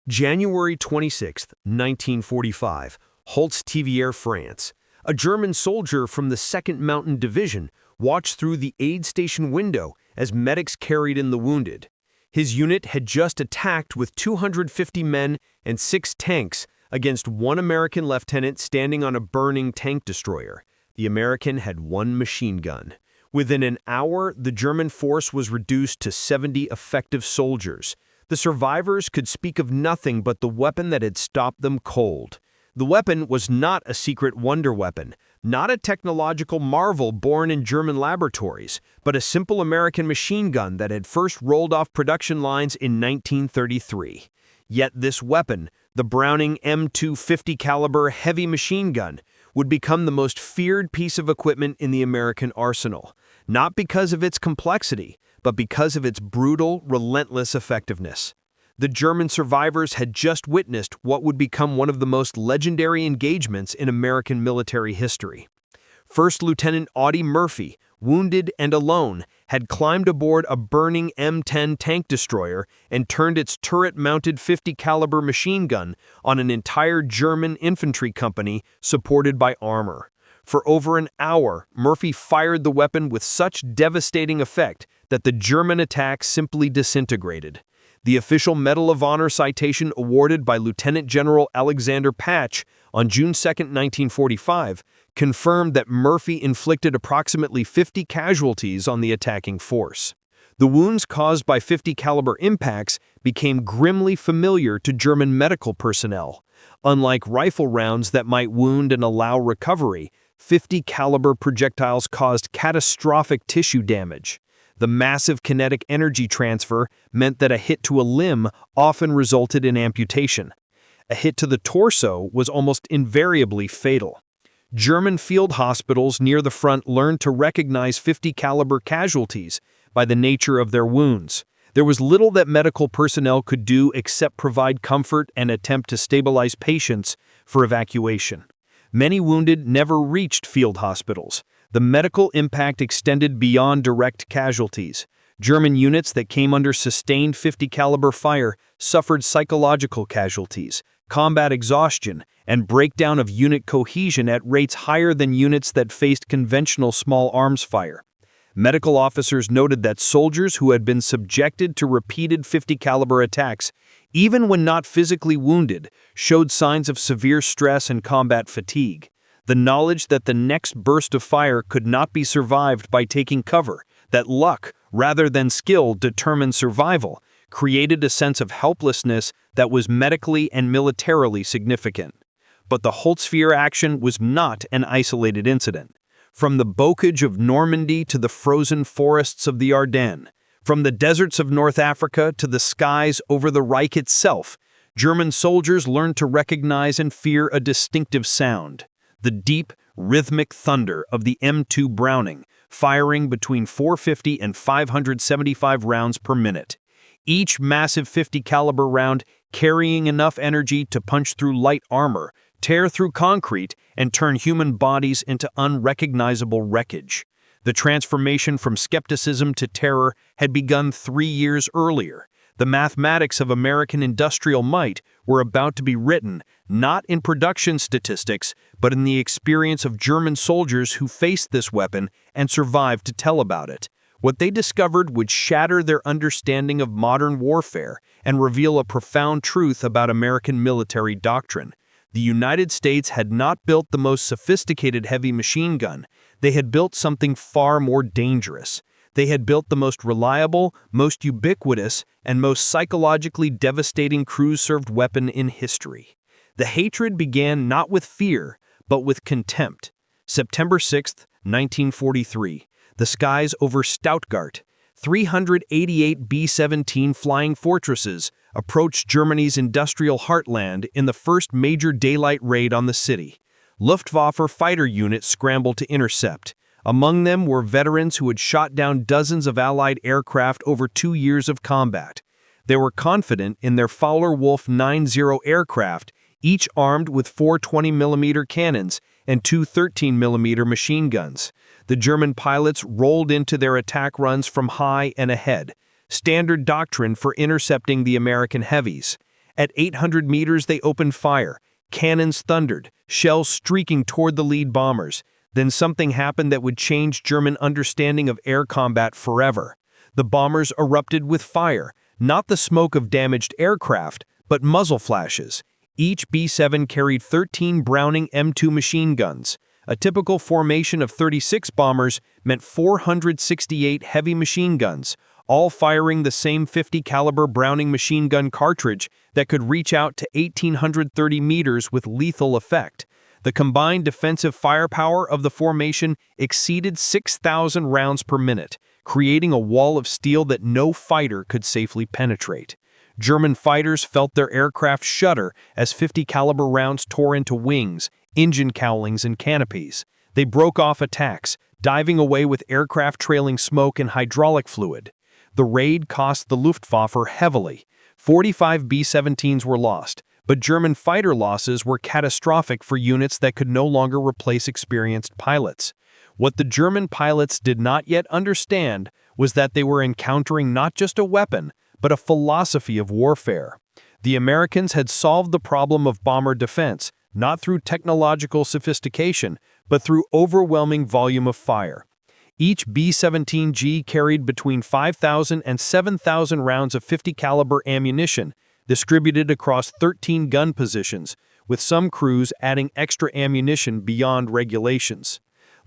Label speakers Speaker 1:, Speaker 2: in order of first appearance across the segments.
Speaker 1: January 26, 1945, Holtz-Thiviers, France. A German soldier from the 2nd Mountain Division watched through the aid station window as medics carried in the wounded. His unit had just attacked with 250 men and 6 tanks against one American lieutenant standing on a burning tank destroyer. The American had 1 machine gun. Within an hour, the German force was reduced to 70 effective soldiers. The survivors could speak of nothing but the weapon that had stopped them cold. The weapon was not a secret wonder weapon, not a technological marvel born in German laboratories, but a simple American machine gun that had first rolled off production lines in 1933. Yet this weapon, the Browning M250 caliber heavy machine gun, would become the most feared piece of equipment in the American arsenal, not because of its complexity, but because of its brutal, relentless effectiveness. The German survivors had just witnessed what would become one of the most legendary engagements in American military history. First Lieutenant Audie Murphy, wounded and alone, had climbed aboard a burning M10 tank destroyer and turned its turret-mounted 50 caliber machine gun on an entire German infantry company supported by armor. For over an hour, Murphy fired the weapon with such devastating effect that the German attack simply disintegrated. The official Medal of Honor citation awarded by Lieutenant General Alexander Patch on June 2, 1945, confirmed that Murphy inflicted approximately 50 casualties on the attacking force. The wounds caused by 50 caliber impacts became grimly familiar to German medical personnel. Unlike rifle rounds that might wound and allow recovery, 50 caliber projectiles caused catastrophic tissue damage. The massive kinetic energy transfer meant that a hit to a limb often resulted in amputation. A hit to the torso was almost invariably fatal. German field hospitals near the front learned to recognize 50 caliber casualties by the nature of their wounds. There was little that medical personnel could do except provide comfort and attempt to stabilize patients for evacuation. Many wounded never reached field hospitals. The medical impact extended beyond direct casualties. German units that came under sustained 50 caliber fire suffered psychological casualties, combat exhaustion, and breakdown of unit cohesion at rates higher than units that faced conventional small arms fire. Medical officers noted that soldiers who had been subjected to repeated 50 caliber attacks, even when not physically wounded, showed signs of severe stress and combat fatigue. The knowledge that the next burst of fire could not be survived by taking cover, that luck, rather than skill, determined survival, created a sense of helplessness that was medically and militarily significant. But the Holtz-Thiviers action was not an isolated incident. From the bocage of Normandy to the frozen forests of the Ardennes, from the deserts of North Africa to the skies over the Reich itself, German soldiers learned to recognize and fear a distinctive sound. The deep, rhythmic thunder of the M2 Browning, firing between 450 and 575 rounds per minute. Each massive 50 caliber round carrying enough energy to punch through light armor, tear through concrete, and turn human bodies into unrecognizable wreckage. The transformation from skepticism to terror had begun 3 years earlier. The mathematics of American industrial might were about to be written, not in production statistics, but in the experience of German soldiers who faced this weapon and survived to tell about it. What they discovered would shatter their understanding of modern warfare and reveal a profound truth about American military doctrine. The United States had not built the most sophisticated heavy machine gun. They had built something far more dangerous. They had built the most reliable, most ubiquitous, and most psychologically devastating cruise-served weapon in history. The hatred began not with fear, but with contempt. September 6, 1943, the skies over Stuttgart, 388 B-17 flying fortresses approached Germany's industrial heartland in the first major daylight raid on the city. Luftwaffe fighter units scrambled to intercept. Among them were veterans who had shot down dozens of Allied aircraft over 2 years of combat. They were confident in their Fowler-Wolf 90 aircraft, each armed with 4 20mm cannons and 2 13mm machine guns. The German pilots rolled into their attack runs from high and ahead, standard doctrine for intercepting the American heavies. At 800 meters, they opened fire. Cannons thundered, shells streaking toward the lead bombers. Then something happened that would change German understanding of air combat forever. The bombers erupted with fire, not the smoke of damaged aircraft, but muzzle flashes. Each B-7 carried 13 Browning M2 machine guns. A typical formation of 36 bombers meant 468 heavy machine guns, all firing the same 50 caliber Browning machine gun cartridge that could reach out to 1,830 meters with lethal effect. The combined defensive firepower of the formation exceeded 6,000 rounds per minute, creating a wall of steel that no fighter could safely penetrate. German fighters felt their aircraft shudder as 50 caliber rounds tore into wings, engine cowlings, and canopies. They broke off attacks, diving away with aircraft trailing smoke and hydraulic fluid. The raid cost the Luftwaffe heavily. 45 B-17s were lost, but German fighter losses were catastrophic for units that could no longer replace experienced pilots. What the German pilots did not yet understand was that they were encountering not just a weapon, but a philosophy of warfare. The Americans had solved the problem of bomber defense, not through technological sophistication, but through overwhelming volume of fire. Each B-17G carried between 5,000 and 7,000 rounds of 50 caliber ammunition, distributed across 13 gun positions, with some crews adding extra ammunition beyond regulations.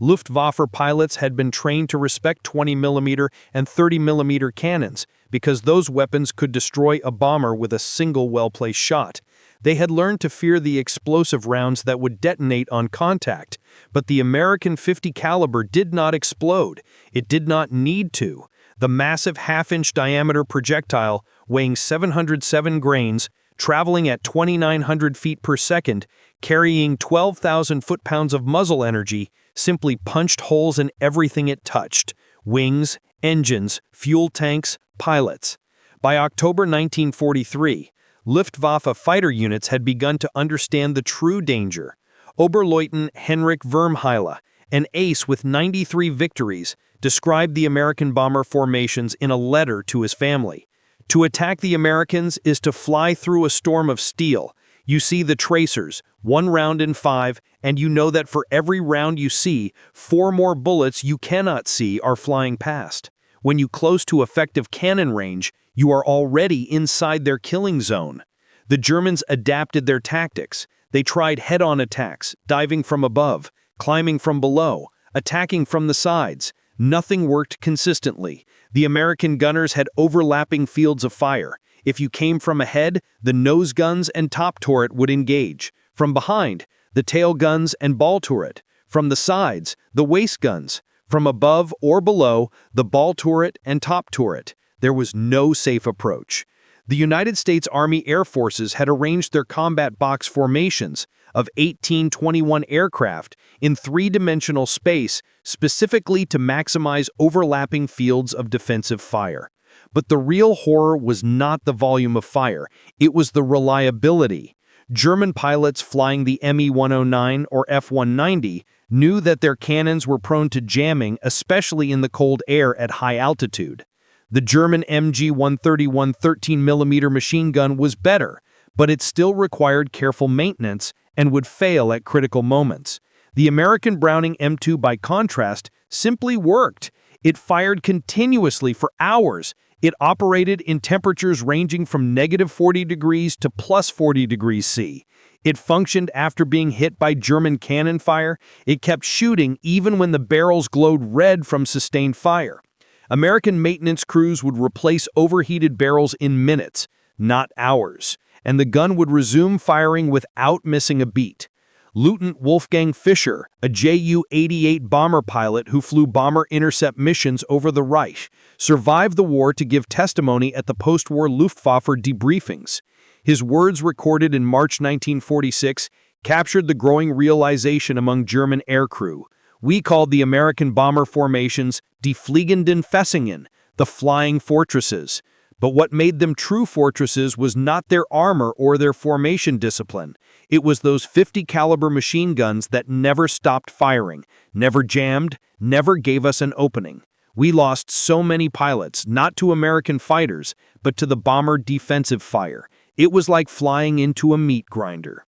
Speaker 1: Luftwaffe pilots had been trained to respect 20mm and 30mm cannons because those weapons could destroy a bomber with a single well-placed shot. They had learned to fear the explosive rounds that would detonate on contact, but the American 50 caliber did not explode. It did not need to. The massive half-inch diameter projectile, weighing 707 grains, traveling at 2,900 feet per second, carrying 12,000 foot-pounds of muzzle energy, simply punched holes in everything it touched: wings, engines, fuel tanks, pilots. By October 1943, Luftwaffe fighter units had begun to understand the true danger. Oberleutnant Henrik Vermheile, an ace with 93 victories, described the American bomber formations in a letter to his family. "To attack the Americans is to fly through a storm of steel. You see the tracers, 1 round in 5, and you know that for every round you see, 4 more bullets you cannot see are flying past. When you close to effective cannon range, you are already inside their killing zone." The Germans adapted their tactics. They tried head-on attacks, diving from above, climbing from below, attacking from the sides. Nothing worked consistently. The American gunners had overlapping fields of fire. If you came from ahead, the nose guns and top turret would engage. From behind, the tail guns and ball turret. From the sides, the waist guns. From above or below, the ball turret and top turret. There was no safe approach. The United States Army Air Forces had arranged their combat box formations of 1821 aircraft in 3-dimensional space specifically to maximize overlapping fields of defensive fire. But the real horror was not the volume of fire, it was the reliability. German pilots flying the Me-109 or F-190 knew that their cannons were prone to jamming, especially in the cold air at high altitude. The German MG-131 13mm machine gun was better, but it still required careful maintenance and would fail at critical moments. The American Browning M2, by contrast, simply worked. It fired continuously for hours. It operated in temperatures ranging from -40 degrees to +40 degrees C. It functioned after being hit by German cannon fire. It kept shooting even when the barrels glowed red from sustained fire. American maintenance crews would replace overheated barrels in minutes, not hours, and the gun would resume firing without missing a beat. Lieutenant Wolfgang Fischer, a Ju-88 bomber pilot who flew bomber intercept missions over the Reich, survived the war to give testimony at the post-war Luftwaffe debriefings. His words, recorded in March 1946, captured the growing realization among German aircrew. "We called the American bomber formations Die Fliegenden Festungen, the flying fortresses. But what made them true fortresses was not their armor or their formation discipline. It was those 50 caliber machine guns that never stopped firing, never jammed, never gave us an opening. We lost so many pilots, not to American fighters, but to the bomber defensive fire. It was like flying into a meat grinder.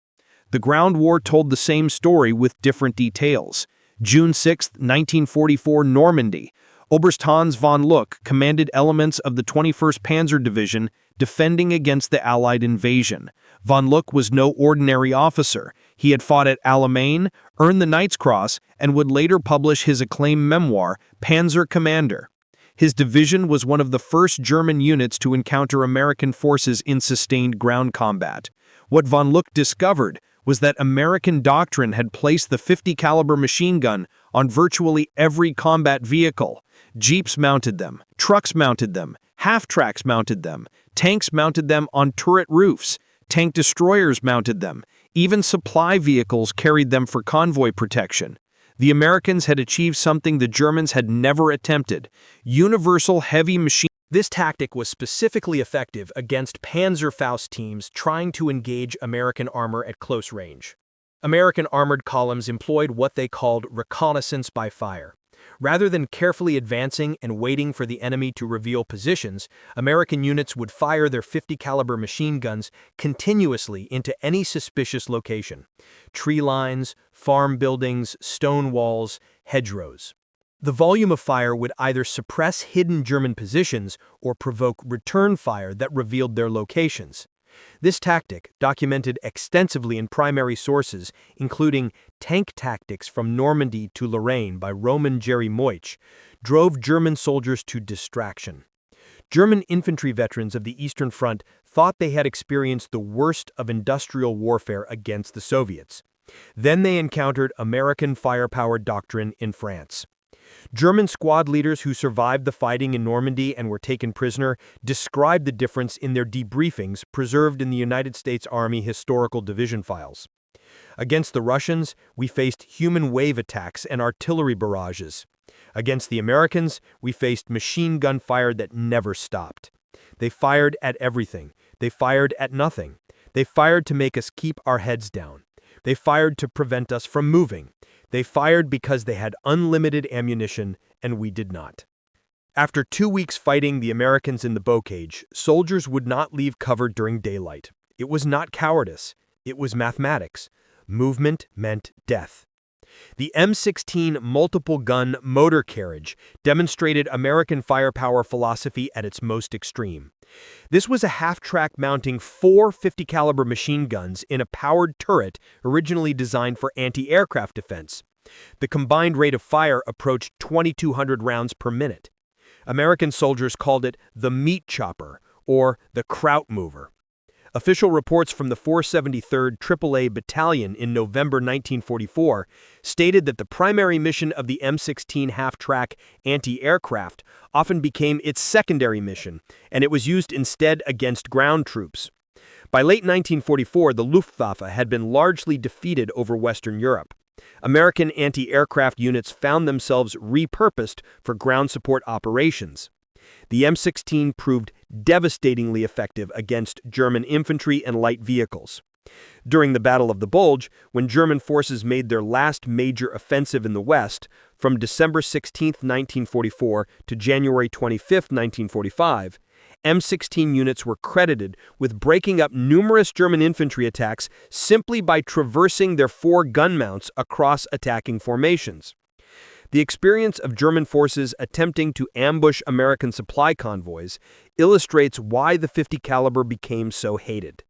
Speaker 1: The ground war told the same story with different details. June 6, 1944, Normandy. Oberst Hans von Luck commanded elements of the 21st Panzer Division defending against the Allied invasion. Von Luck was no ordinary officer. He had fought at Alamein, earned the Knight's Cross, and would later publish his acclaimed memoir, Panzer Commander. His division was one of the first German units to encounter American forces in sustained ground combat. What von Luck discovered was that American doctrine had placed the 50 caliber machine gun on virtually every combat vehicle. Jeeps mounted them, trucks mounted them, half-tracks mounted them, tanks mounted them on turret roofs, tank destroyers mounted them, even supply vehicles carried them for convoy protection. The Americans had achieved something the Germans had never attempted: universal heavy machine. This tactic was specifically effective against Panzerfaust teams trying to engage American armor at close range. American armored columns employed what they called reconnaissance by fire. Rather than carefully advancing and waiting for the enemy to reveal positions, American units would fire their 50 caliber machine guns continuously into any suspicious location: tree lines, farm buildings, stone walls, hedgerows. The volume of fire would either suppress hidden German positions or provoke return fire that revealed their locations. This tactic, documented extensively in primary sources, including Tank Tactics from Normandy to Lorraine by Roman Jerry Moich, drove German soldiers to distraction. German infantry veterans of the Eastern Front thought they had experienced the worst of industrial warfare against the Soviets. Then they encountered American firepower doctrine in France. German squad leaders who survived the fighting in Normandy and were taken prisoner described the difference in their debriefings preserved in the United States Army Historical Division files. Against the Russians, we faced human wave attacks and artillery barrages. Against the Americans, we faced machine gun fire that never stopped. They fired at everything. They fired at nothing. They fired to make us keep our heads down. They fired to prevent us from moving. They fired because they had unlimited ammunition, and we did not. After 2 weeks fighting the Americans in the bocage, soldiers would not leave cover during daylight. It was not cowardice. It was mathematics. Movement meant death. The M16 multiple-gun motor carriage demonstrated American firepower philosophy at its most extreme. This was a half-track mounting 4 50 caliber machine guns in a powered turret originally designed for anti-aircraft defense. The combined rate of fire approached 2,200 rounds per minute. American soldiers called it the meat chopper or the kraut mover. Official reports from the 473rd AAA Battalion in November 1944 stated that the primary mission of the M16 half-track anti-aircraft often became its secondary mission, and it was used instead against ground troops. By late 1944, the Luftwaffe had been largely defeated over Western Europe. American anti-aircraft units found themselves repurposed for ground support operations. The M16 proved devastatingly effective against German infantry and light vehicles. During the Battle of the Bulge, when German forces made their last major offensive in the West, from December 16, 1944 to January 25, 1945, M16 units were credited with breaking up numerous German infantry attacks simply by traversing their 4 gun mounts across attacking formations. The experience of German forces attempting to ambush American supply convoys illustrates why the 50 caliber became so hated.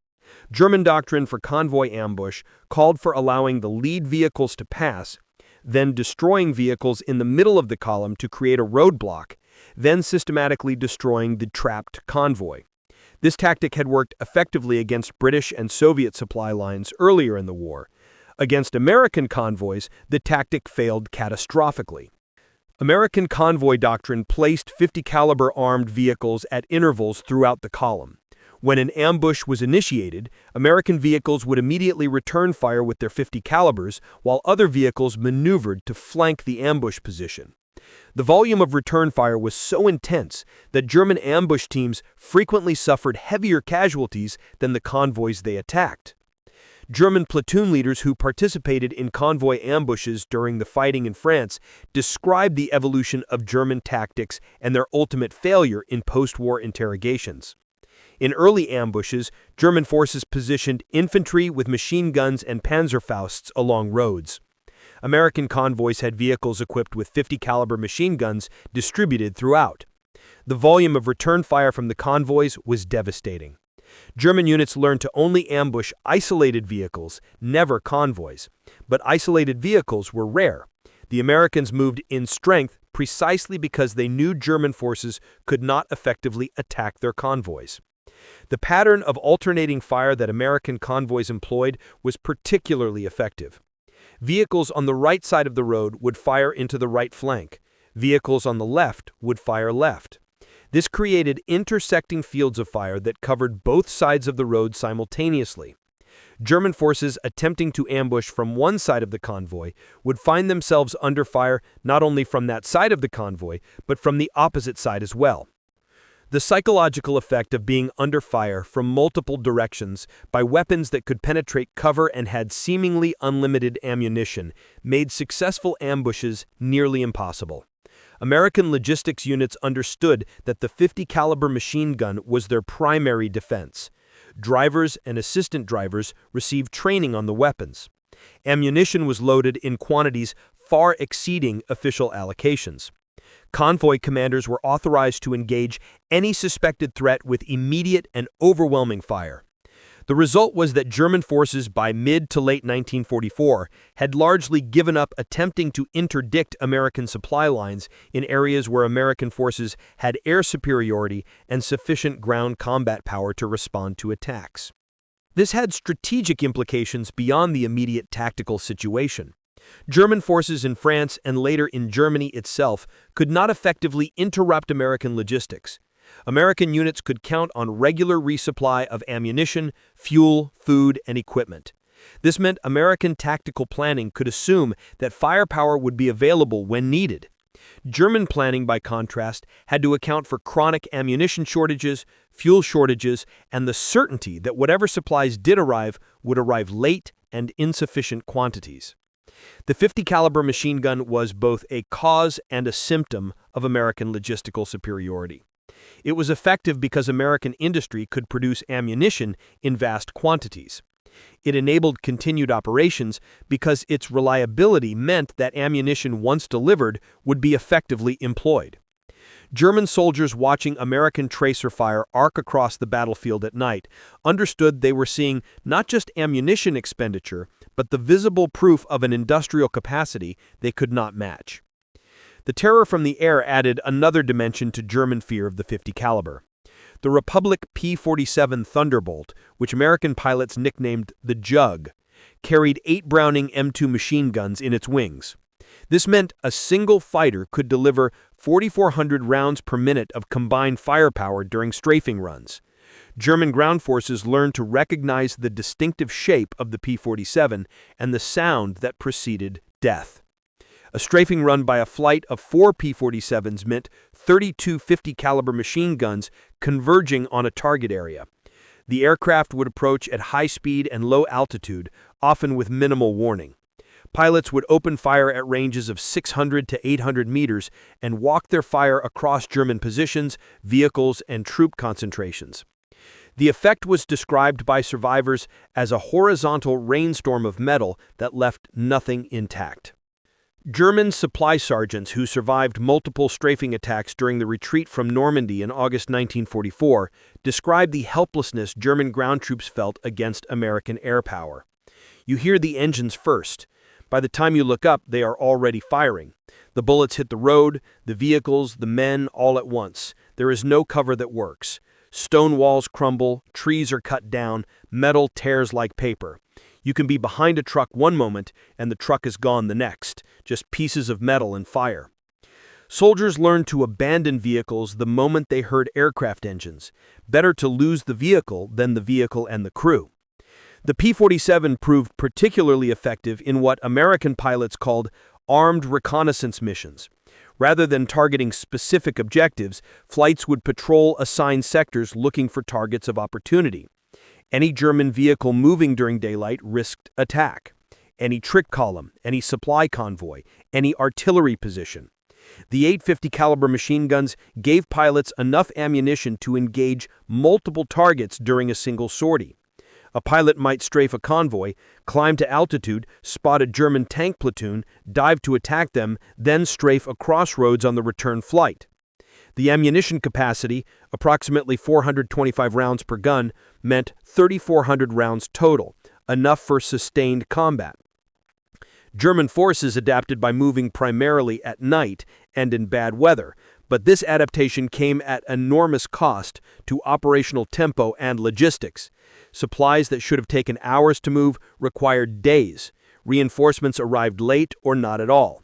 Speaker 1: German doctrine for convoy ambush called for allowing the lead vehicles to pass, then destroying vehicles in the middle of the column to create a roadblock, then systematically destroying the trapped convoy. This tactic had worked effectively against British and Soviet supply lines earlier in the war. Against American convoys, the tactic failed catastrophically. American convoy doctrine placed 50 caliber armed vehicles at intervals throughout the column. When an ambush was initiated, American vehicles would immediately return fire with their 50 calibers, while other vehicles maneuvered to flank the ambush position. The volume of return fire was so intense that German ambush teams frequently suffered heavier casualties than the convoys they attacked. German platoon leaders who participated in convoy ambushes during the fighting in France described the evolution of German tactics and their ultimate failure in post-war interrogations. In early ambushes, German forces positioned infantry with machine guns and Panzerfausts along roads. American convoys had vehicles equipped with 50-caliber machine guns distributed throughout. The volume of return fire from the convoys was devastating. German units learned to only ambush isolated vehicles, never convoys. But isolated vehicles were rare. The Americans moved in strength precisely because they knew German forces could not effectively attack their convoys. The pattern of alternating fire that American convoys employed was particularly effective. Vehicles on the right side of the road would fire into the right flank. Vehicles on the left would fire left. This created intersecting fields of fire that covered both sides of the road simultaneously. German forces attempting to ambush from one side of the convoy would find themselves under fire not only from that side of the convoy, but from the opposite side as well. The psychological effect of being under fire from multiple directions by weapons that could penetrate cover and had seemingly unlimited ammunition made successful ambushes nearly impossible. American logistics units understood that the 50-caliber machine gun was their primary defense. Drivers and assistant drivers received training on the weapons. Ammunition was loaded in quantities far exceeding official allocations. Convoy commanders were authorized to engage any suspected threat with immediate and overwhelming fire. The result was that German forces by mid to late 1944 had largely given up attempting to interdict American supply lines in areas where American forces had air superiority and sufficient ground combat power to respond to attacks. This had strategic implications beyond the immediate tactical situation. German forces in France and later in Germany itself could not effectively interrupt American logistics. American units could count on regular resupply of ammunition, fuel, food, and equipment. This meant American tactical planning could assume that firepower would be available when needed. German planning, by contrast, had to account for chronic ammunition shortages, fuel shortages, and the certainty that whatever supplies did arrive would arrive late and insufficient quantities. The 50-caliber machine gun was both a cause and a symptom of American logistical superiority. It was effective because American industry could produce ammunition in vast quantities. It enabled continued operations because its reliability meant that ammunition once delivered would be effectively employed. German soldiers watching American tracer fire arc across the battlefield at night understood they were seeing not just ammunition expenditure, but the visible proof of an industrial capacity they could not match. The terror from the air added another dimension to German fear of the 50 caliber. The Republic P-47 Thunderbolt, which American pilots nicknamed the Jug, carried 8 Browning M2 machine guns in its wings. This meant a single fighter could deliver 4,400 rounds per minute of combined firepower during strafing runs. German ground forces learned to recognize the distinctive shape of the P-47 and the sound that preceded death. A strafing run by a flight of 4 P-47s meant 32 50-caliber machine guns converging on a target area. The aircraft would approach at high speed and low altitude, often with minimal warning. Pilots would open fire at ranges of 600 to 800 meters and walk their fire across German positions, vehicles, and troop concentrations. The effect was described by survivors as a horizontal rainstorm of metal that left nothing intact. German supply sergeants who survived multiple strafing attacks during the retreat from Normandy in August 1944 described the helplessness German ground troops felt against American air power. You hear the engines first. By the time you look up, they are already firing. The bullets hit the road, the vehicles, the men, all at once. There is no cover that works. Stone walls crumble, trees are cut down, metal tears like paper. You can be behind a truck one moment and the truck is gone the next, just pieces of metal and fire. Soldiers learned to abandon vehicles the moment they heard aircraft engines. Better to lose the vehicle than the vehicle and the crew. The P-47 proved particularly effective in what American pilots called armed reconnaissance missions. Rather than targeting specific objectives, flights would patrol assigned sectors looking for targets of opportunity. Any German vehicle moving during daylight risked attack. Any trick column, any supply convoy, any artillery position. The 850 caliber machine guns gave pilots enough ammunition to engage multiple targets during a single sortie. A pilot might strafe a convoy, climb to altitude, spot a German tank platoon, dive to attack them, then strafe a crossroads on the return flight. The ammunition capacity, approximately 425 rounds per gun, meant 3,400 rounds total, enough for sustained combat. German forces adapted by moving primarily at night and in bad weather, but this adaptation came at enormous cost to operational tempo and logistics. Supplies that should have taken hours to move required days. Reinforcements arrived late or not at all.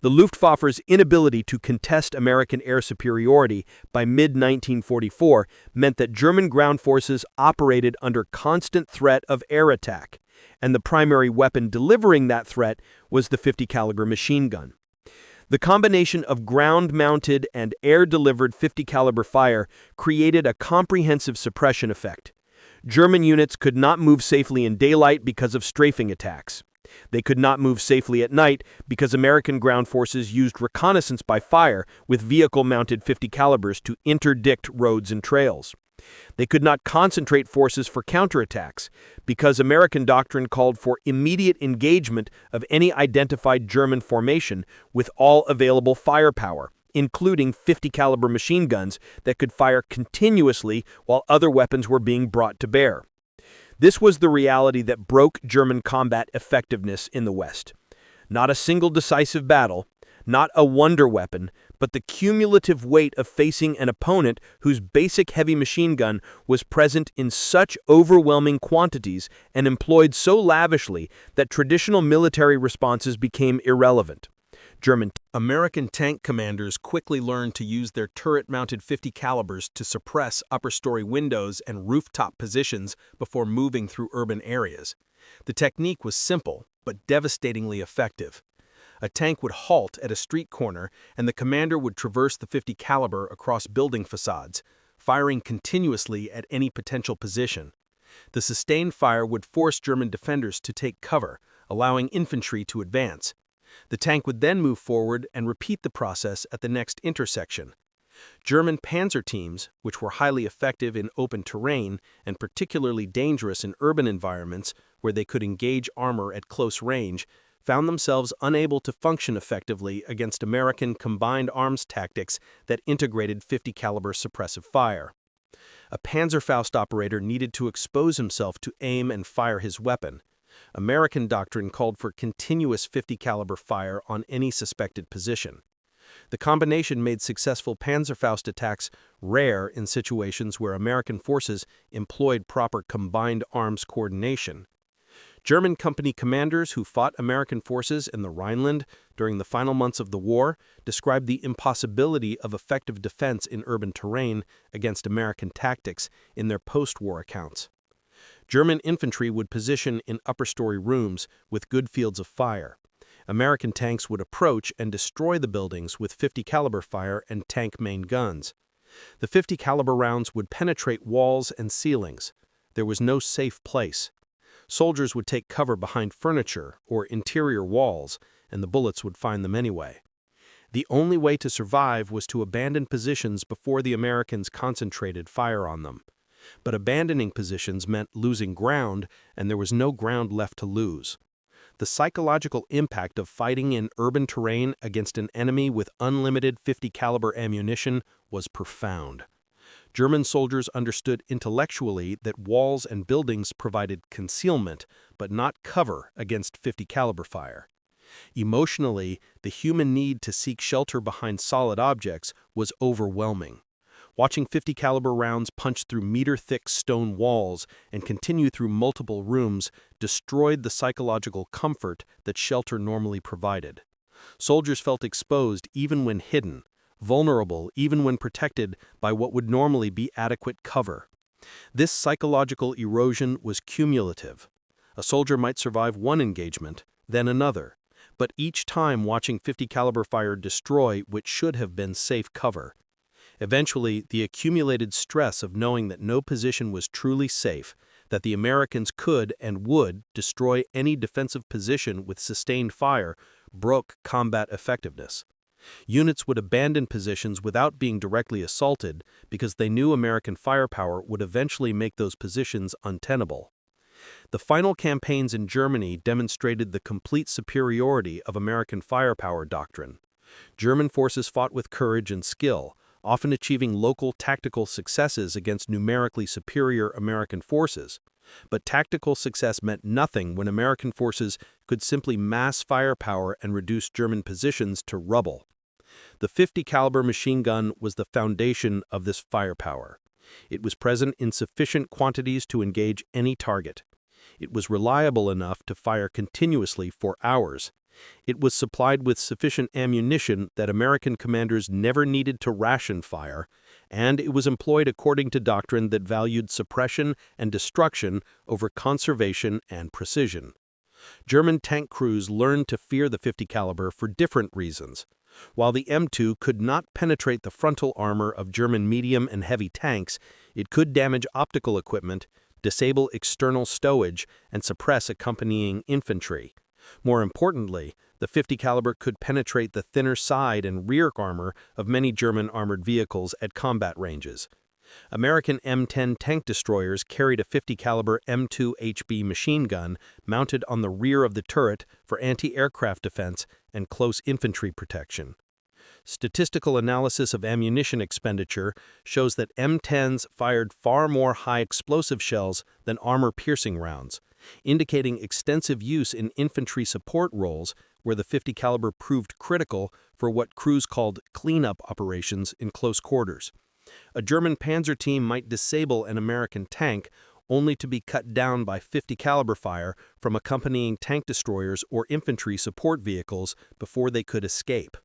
Speaker 1: The Luftwaffe's inability to contest American air superiority by mid-1944 meant that German ground forces operated under constant threat of air attack, and the primary weapon delivering that threat was the 50 caliber machine gun. The combination of ground-mounted and air-delivered 50 caliber fire created a comprehensive suppression effect. German units could not move safely in daylight because of strafing attacks. They could not move safely at night because American ground forces used reconnaissance by fire with vehicle-mounted 50 calibers to interdict roads and trails. They could not concentrate forces for counterattacks because American doctrine called for immediate engagement of any identified German formation with all available firepower, including 50 caliber machine guns that could fire continuously while other weapons were being brought to bear. This was the reality that broke German combat effectiveness in the West. Not a single decisive battle, not a wonder weapon, but the cumulative weight of facing an opponent whose basic heavy machine gun was present in such overwhelming quantities and employed so lavishly that traditional military responses became irrelevant. American tank commanders quickly learned to use their turret-mounted 50 calibers to suppress upper-story windows and rooftop positions before moving through urban areas. The technique was simple, but devastatingly effective. A tank would halt at a street corner, and the commander would traverse the 50 caliber across building facades, firing continuously at any potential position. The sustained fire would force German defenders to take cover, allowing infantry to advance. The tank would then move forward and repeat the process at the next intersection. German panzer teams, which were highly effective in open terrain and particularly dangerous in urban environments where they could engage armor at close range, found themselves unable to function effectively against American combined arms tactics that integrated 50 caliber suppressive fire. A Panzerfaust operator needed to expose himself to aim and fire his weapon. American doctrine called for continuous 50 caliber fire on any suspected position. The combination made successful Panzerfaust attacks rare in situations where American forces employed proper combined arms coordination. German company commanders who fought American forces in the Rhineland during the final months of the war described the impossibility of effective defense in urban terrain against American tactics in their post-war accounts. German infantry would position in upper-story rooms with good fields of fire. American tanks would approach and destroy the buildings with 50 caliber fire and tank main guns. The 50 caliber rounds would penetrate walls and ceilings. There was no safe place. Soldiers would take cover behind furniture or interior walls, and the bullets would find them anyway. The only way to survive was to abandon positions before the Americans concentrated fire on them. But abandoning positions meant losing ground, and there was no ground left to lose. The psychological impact of fighting in urban terrain against an enemy with unlimited 50 caliber ammunition was profound. German soldiers understood intellectually that walls and buildings provided concealment, but not cover against 50 caliber fire. Emotionally, the human need to seek shelter behind solid objects was overwhelming. Watching 50 caliber rounds punch through meter-thick stone walls and continue through multiple rooms destroyed the psychological comfort that shelter normally provided. Soldiers felt exposed even when hidden, vulnerable even when protected by what would normally be adequate cover. This psychological erosion was cumulative. A soldier might survive one engagement, then another, but each time watching 50 caliber fire destroy what should have been safe cover. Eventually, the accumulated stress of knowing that no position was truly safe, that the Americans could and would destroy any defensive position with sustained fire, broke combat effectiveness. Units would abandon positions without being directly assaulted because they knew American firepower would eventually make those positions untenable. The final campaigns in Germany demonstrated the complete superiority of American firepower doctrine. German forces fought with courage and skill, often achieving local tactical successes against numerically superior American forces. But tactical success meant nothing when American forces could simply mass firepower and reduce German positions to rubble. The 50 caliber machine gun was the foundation of this firepower. It was present in sufficient quantities to engage any target. It was reliable enough to fire continuously for hours. It was supplied with sufficient ammunition that American commanders never needed to ration fire, and it was employed according to doctrine that valued suppression and destruction over conservation and precision. German tank crews learned to fear the 50 caliber for different reasons. While the M2 could not penetrate the frontal armor of German medium and heavy tanks, it could damage optical equipment, disable external stowage, and suppress accompanying infantry. More importantly, the 50 caliber could penetrate the thinner side and rear armor of many German armored vehicles at combat ranges. American M10 tank destroyers carried a 50 caliber M2 HB machine gun mounted on the rear of the turret for anti-aircraft defense and close infantry protection. Statistical analysis of ammunition expenditure shows that M10s fired far more high explosive shells than armor-piercing rounds, indicating extensive use in infantry support roles where the 50 caliber proved critical for what crews called cleanup operations in close quarters. A German panzer team might disable an American tank only to be cut down by 50 caliber fire from accompanying tank destroyers or infantry support vehicles before they could escape.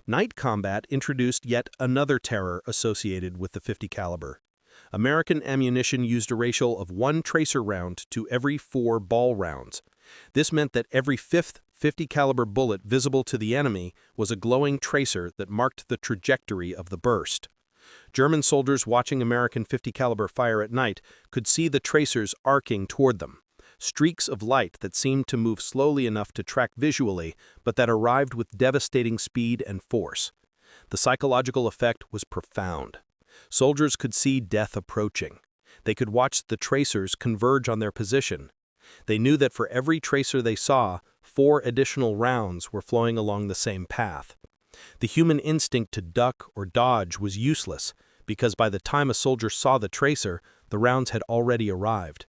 Speaker 1: Night combat introduced yet another terror associated with the 50 caliber. American ammunition used a ratio of 1 tracer round to every 4 ball rounds. This meant that every fifth 50 caliber bullet visible to the enemy was a glowing tracer that marked the trajectory of the burst. German soldiers watching American 50 caliber fire at night could see the tracers arcing toward them, streaks of light that seemed to move slowly enough to track visually, but that arrived with devastating speed and force. The psychological effect was profound. Soldiers could see death approaching. They could watch the tracers converge on their position. They knew that for every tracer they saw, 4 additional rounds were flowing along the same path. The human instinct to duck or dodge was useless, because by the time a soldier saw the tracer, the rounds had already arrived.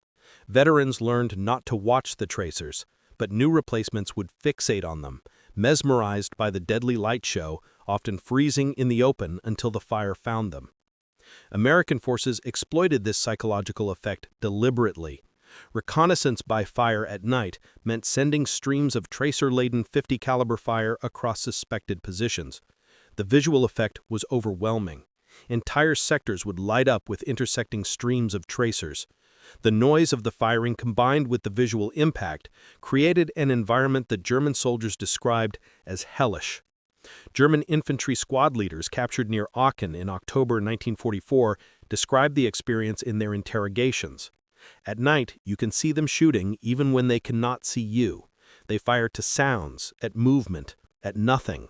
Speaker 1: Veterans learned not to watch the tracers, but new replacements would fixate on them, mesmerized by the deadly light show, often freezing in the open until the fire found them. American forces exploited this psychological effect deliberately. Reconnaissance by fire at night meant sending streams of tracer-laden 50 caliber fire across suspected positions. The visual effect was overwhelming. Entire sectors would light up with intersecting streams of tracers. The noise of the firing combined with the visual impact created an environment that German soldiers described as hellish. German infantry squad leaders captured near Aachen in October 1944 described the experience in their interrogations. At night, you can see them shooting even when they cannot see you. They fire to sounds, at movement, at nothing.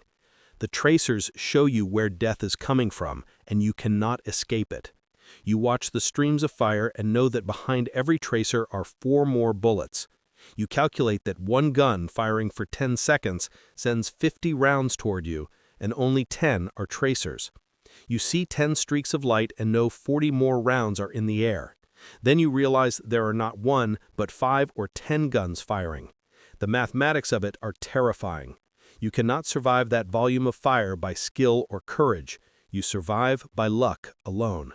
Speaker 1: The tracers show you where death is coming from, and you cannot escape it. You watch the streams of fire and know that behind every tracer are 4 more bullets. You calculate that 1 gun firing for 10 seconds sends 50 rounds toward you, and only 10 are tracers. You see 10 streaks of light and know 40 more rounds are in the air. Then you realize there are not 1, but 5 or 10 guns firing. The mathematics of it are terrifying. You cannot survive that volume of fire by skill or courage. You survive by luck alone.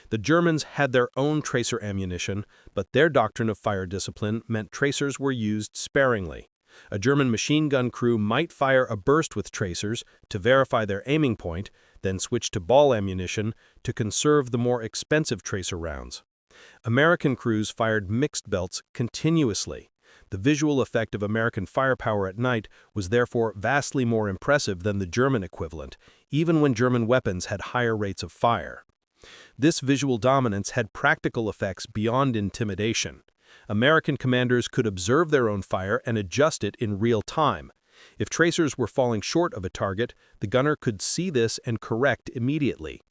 Speaker 1: The Germans had their own tracer ammunition, but their doctrine of fire discipline meant tracers were used sparingly. A German machine gun crew might fire a burst with tracers to verify their aiming point, then switch to ball ammunition to conserve the more expensive tracer rounds. American crews fired mixed belts continuously. The visual effect of American firepower at night was therefore vastly more impressive than the German equivalent, even when German weapons had higher rates of fire. This visual dominance had practical effects beyond intimidation. American commanders could observe their own fire and adjust it in real time. If tracers were falling short of a target, the gunner could see this and correct immediately.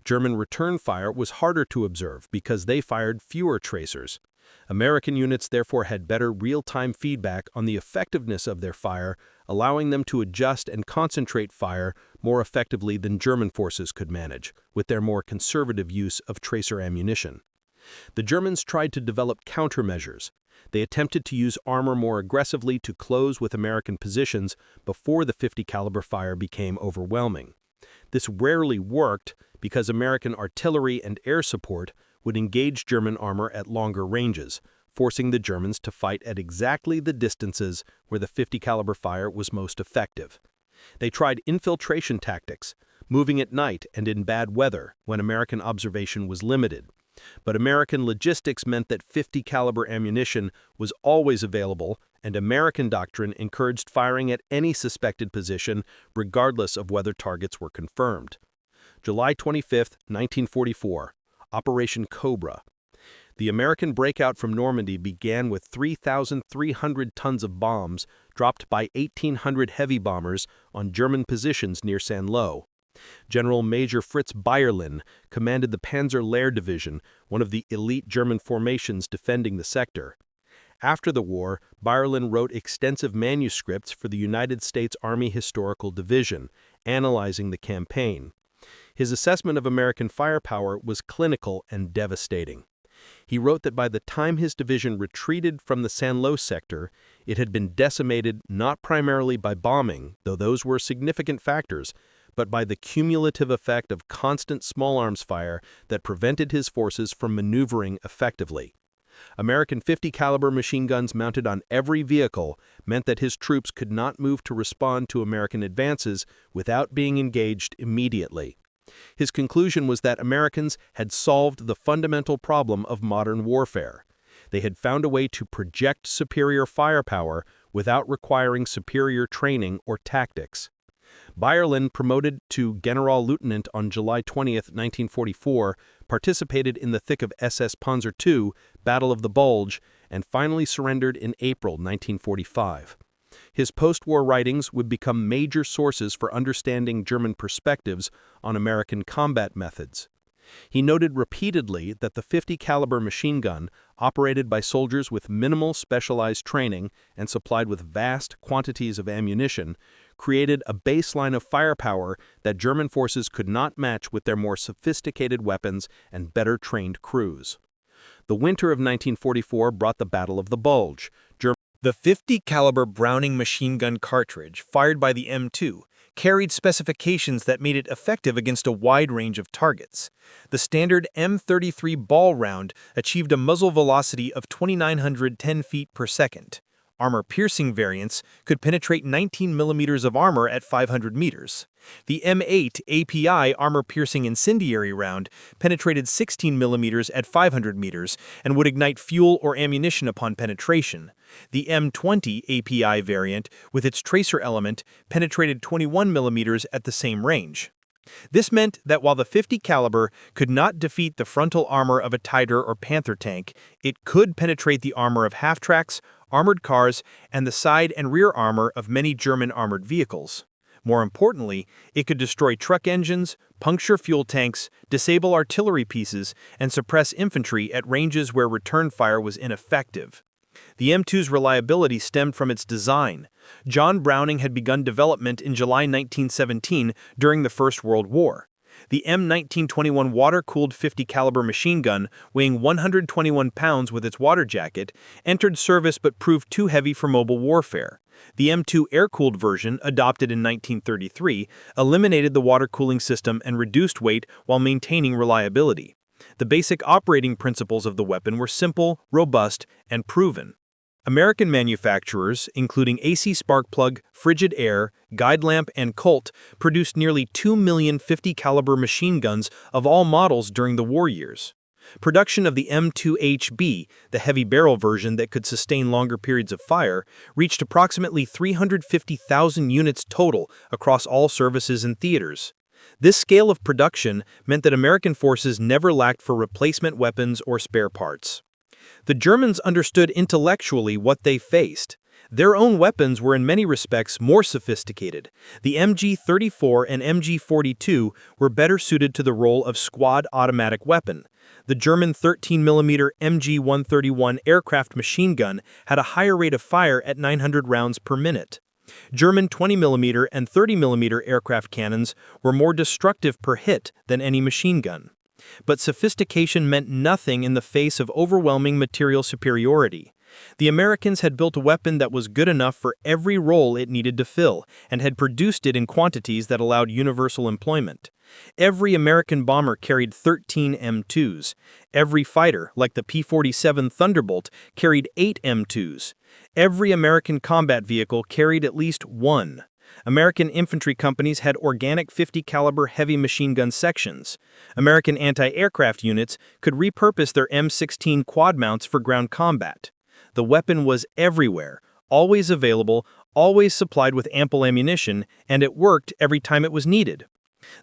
Speaker 1: German return fire was harder to observe because they fired fewer tracers. American units therefore had better real-time feedback on the effectiveness of their fire, allowing them to adjust and concentrate fire more effectively than German forces could manage, with their more conservative use of tracer ammunition. The Germans tried to develop countermeasures. They attempted to use armor more aggressively to close with American positions before the .50 caliber fire became overwhelming. This rarely worked because American artillery and air support would engage German armor at longer ranges, forcing the Germans to fight at exactly the distances where the .50 caliber fire was most effective. They tried infiltration tactics, moving at night and in bad weather when American observation was limited. But American logistics meant that .50 caliber ammunition was always available, and American doctrine encouraged firing at any suspected position regardless of whether targets were confirmed. July 25, 1944, Operation Cobra. The American breakout from Normandy began with 3,300 tons of bombs dropped by 1,800 heavy bombers on German positions near Saint-Lô. General Major Fritz Bayerlin commanded the Panzer Lehr Division, one of the elite German formations defending the sector. After the war, Bayerlin wrote extensive manuscripts for the United States Army Historical Division, analyzing the campaign. His assessment of American firepower was clinical and devastating. He wrote that by the time his division retreated from the Saint-Lô sector, it had been decimated not primarily by bombing, though those were significant factors, but by the cumulative effect of constant small arms fire that prevented his forces from maneuvering effectively. American .50 caliber machine guns mounted on every vehicle meant that his troops could not move to respond to American advances without being engaged immediately. His conclusion was that Americans had solved the fundamental problem of modern warfare. They had found a way to project superior firepower without requiring superior training or tactics. Bayerlin, promoted to Generalleutnant on July 20, 1944, participated in the thick of SS Panzer II, Battle of the Bulge, and finally surrendered in April 1945. His post-war writings would become major sources for understanding German perspectives on American combat methods. He noted repeatedly that the .50 caliber machine gun, operated by soldiers with minimal specialized training and supplied with vast quantities of ammunition, created a baseline of firepower that German forces could not match with their more sophisticated weapons and better trained crews. The winter of 1944 brought the Battle of the Bulge. The .50 caliber Browning machine gun cartridge, fired by the M2, carried specifications that made it effective against a wide range of targets. The standard M33 ball round achieved a muzzle velocity of 2,910 feet per second. Armor-piercing variants could penetrate 19 millimeters of armor at 500 meters. The M8 API armor-piercing incendiary round penetrated 16 millimeters at 500 meters and would ignite fuel or ammunition upon penetration. The M20 API variant, with its tracer element, penetrated 21 millimeters at the same range. This meant that while the .50 caliber could not defeat the frontal armor of a Tiger or Panther tank, it could penetrate the armor of half-tracks, armored cars, and the side and rear armor of many German armored vehicles. More importantly, it could destroy truck engines, puncture fuel tanks, disable artillery pieces, and suppress infantry at ranges where return fire was ineffective. The M2's reliability stemmed from its design. John Browning had begun development in July 1917 during the First World War. The M1921 water-cooled .50 caliber machine gun, weighing 121 pounds with its water jacket, entered service but proved too heavy for mobile warfare. The M2 air-cooled version, adopted in 1933, eliminated the water cooling system and reduced weight while maintaining reliability. The basic operating principles of the weapon were simple, robust, and proven. American manufacturers, including AC Sparkplug, Frigid Air, Guide Lamp, and Colt, produced nearly 2 million .50 caliber machine guns of all models during the war years. Production of the M2HB, the heavy barrel version that could sustain longer periods of fire, reached approximately 350,000 units total across all services and theaters. This scale of production meant that American forces never lacked for replacement weapons or spare parts. The Germans understood intellectually what they faced. Their own weapons were in many respects more sophisticated. The MG-34 and MG-42 were better suited to the role of squad automatic weapon. The German 13mm MG-131 aircraft machine gun had a higher rate of fire at 900 rounds per minute. German 20mm and 30mm aircraft cannons were more destructive per hit than any machine gun. But sophistication meant nothing in the face of overwhelming material superiority. The Americans had built a weapon that was good enough for every role it needed to fill, and had produced it in quantities that allowed universal employment. Every American bomber carried 13 M2s. Every fighter, like the P-47 Thunderbolt, carried 8 M2s. Every American combat vehicle carried at least one. American infantry companies had organic 50-caliber heavy machine gun sections. American anti-aircraft units could repurpose their M16 quad mounts for ground combat. The weapon was everywhere, always available, always supplied with ample ammunition, and it worked every time it was needed.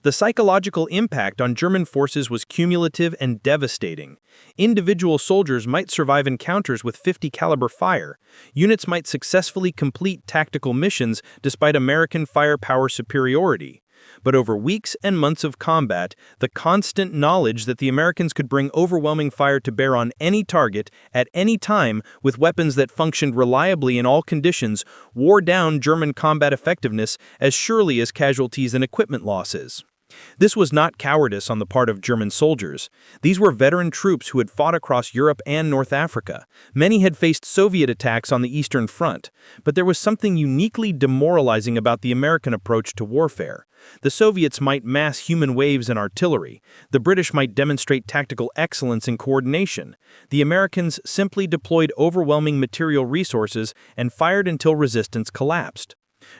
Speaker 1: The psychological impact on German forces was cumulative and devastating. Individual soldiers might survive encounters with 50-caliber fire. Units might successfully complete tactical missions despite American firepower superiority. But over weeks and months of combat, the constant knowledge that the Americans could bring overwhelming fire to bear on any target at any time with weapons that functioned reliably in all conditions wore down German combat effectiveness as surely as casualties and equipment losses. This was not cowardice on the part of German soldiers. These were veteran troops who had fought across Europe and North Africa. Many had faced Soviet attacks on the Eastern Front, but there was something uniquely demoralizing about the American approach to warfare. The Soviets might mass human waves and artillery. The British might demonstrate tactical excellence and coordination. The Americans simply deployed overwhelming material resources and fired until resistance collapsed.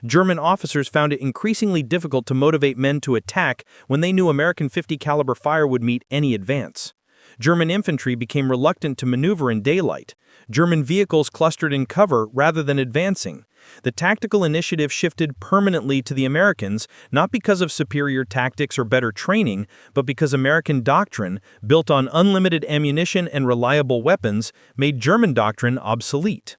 Speaker 1: German officers found it increasingly difficult to motivate men to attack when they knew American 50-caliber fire would meet any advance. German infantry became reluctant to maneuver in daylight. German vehicles clustered in cover rather than advancing. The tactical initiative shifted permanently to the Americans, not because of superior tactics or better training, but because American doctrine, built on unlimited ammunition and reliable weapons, made German doctrine obsolete.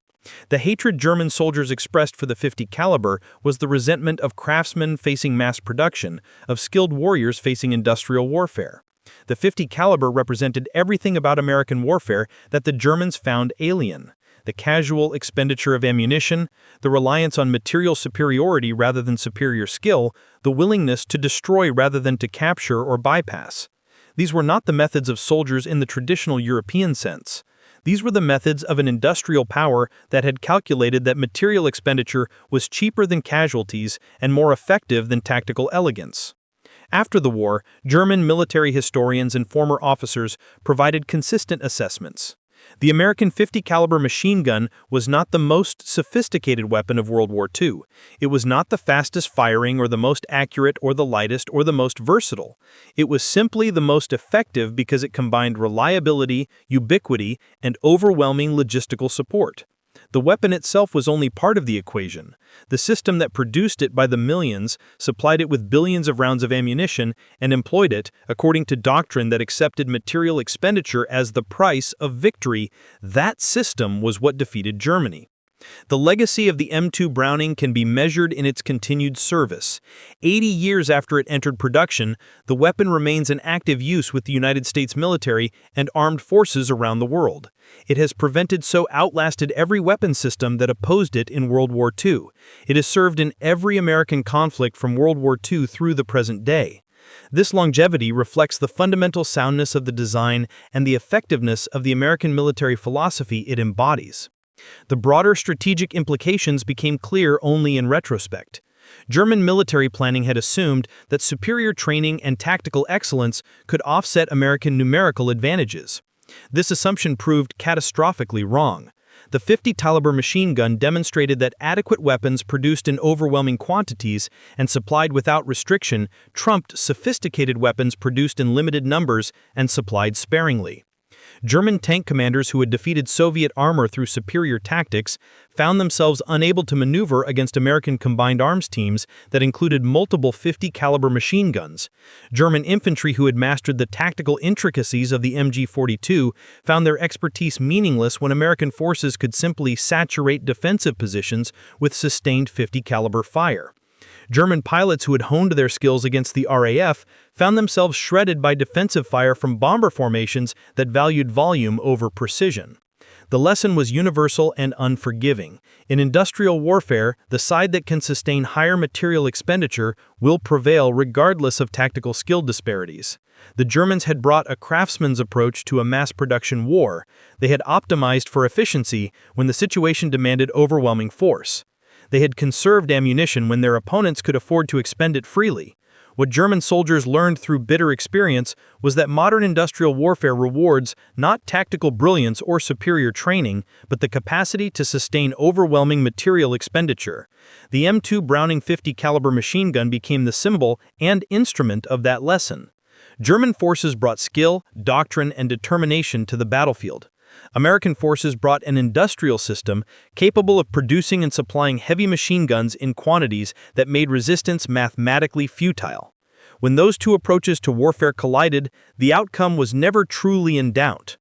Speaker 1: The hatred German soldiers expressed for the 50 caliber was the resentment of craftsmen facing mass production, of skilled warriors facing industrial warfare. The 50 caliber represented everything about American warfare that the Germans found alien. The casual expenditure of ammunition, the reliance on material superiority rather than superior skill, the willingness to destroy rather than to capture or bypass. These were not the methods of soldiers in the traditional European sense. These were the methods of an industrial power that had calculated that material expenditure was cheaper than casualties and more effective than tactical elegance. After the war, German military historians and former officers provided consistent assessments. The American 50 caliber machine gun was not the most sophisticated weapon of World War II. It was not the fastest firing or the most accurate or the lightest or the most versatile. It was simply the most effective because it combined reliability, ubiquity, and overwhelming logistical support. The weapon itself was only part of the equation. The system that produced it by the millions, supplied it with billions of rounds of ammunition, and employed it, according to doctrine that accepted material expenditure as the price of victory, that system was what defeated Germany. The legacy of the M2 Browning can be measured in its continued service. 80 years after it entered production, the weapon remains in active use with the United States military and armed forces around the world. It has outlasted every weapon system that opposed it in World War II. It has served in every American conflict from World War II through the present day. This longevity reflects the fundamental soundness of the design and the effectiveness of the American military philosophy it embodies. The broader strategic implications became clear only in retrospect. German military planning had assumed that superior training and tactical excellence could offset American numerical advantages. This assumption proved catastrophically wrong. The 50 caliber machine gun demonstrated that adequate weapons produced in overwhelming quantities and supplied without restriction trumped sophisticated weapons produced in limited numbers and supplied sparingly.
Speaker 2: German tank commanders who had defeated Soviet armor through superior tactics found themselves unable to maneuver against American combined arms teams that included multiple 50-caliber machine guns. German infantry who had mastered the tactical intricacies of the MG-42 found their expertise meaningless when American forces could simply saturate defensive positions with sustained 50-caliber fire. German pilots who had honed their skills against the RAF found themselves shredded by defensive fire from bomber formations that valued volume over precision. The lesson was universal and unforgiving. In industrial warfare, the side that can sustain higher material expenditure will prevail regardless of tactical skill disparities. The Germans had brought a craftsman's approach to a mass production war. They had optimized for efficiency when the situation demanded overwhelming force. They had conserved ammunition when their opponents could afford to expend it freely. What German soldiers learned through bitter experience was that modern industrial warfare rewards not tactical brilliance or superior training, but the capacity to sustain overwhelming material expenditure. The M2 Browning 50 caliber machine gun became the symbol and instrument of that lesson. German forces brought skill, doctrine, and determination to the battlefield. American forces brought an industrial system capable of producing and supplying heavy machine guns in quantities that made resistance mathematically futile. When those two approaches to warfare collided, the outcome was never truly in doubt.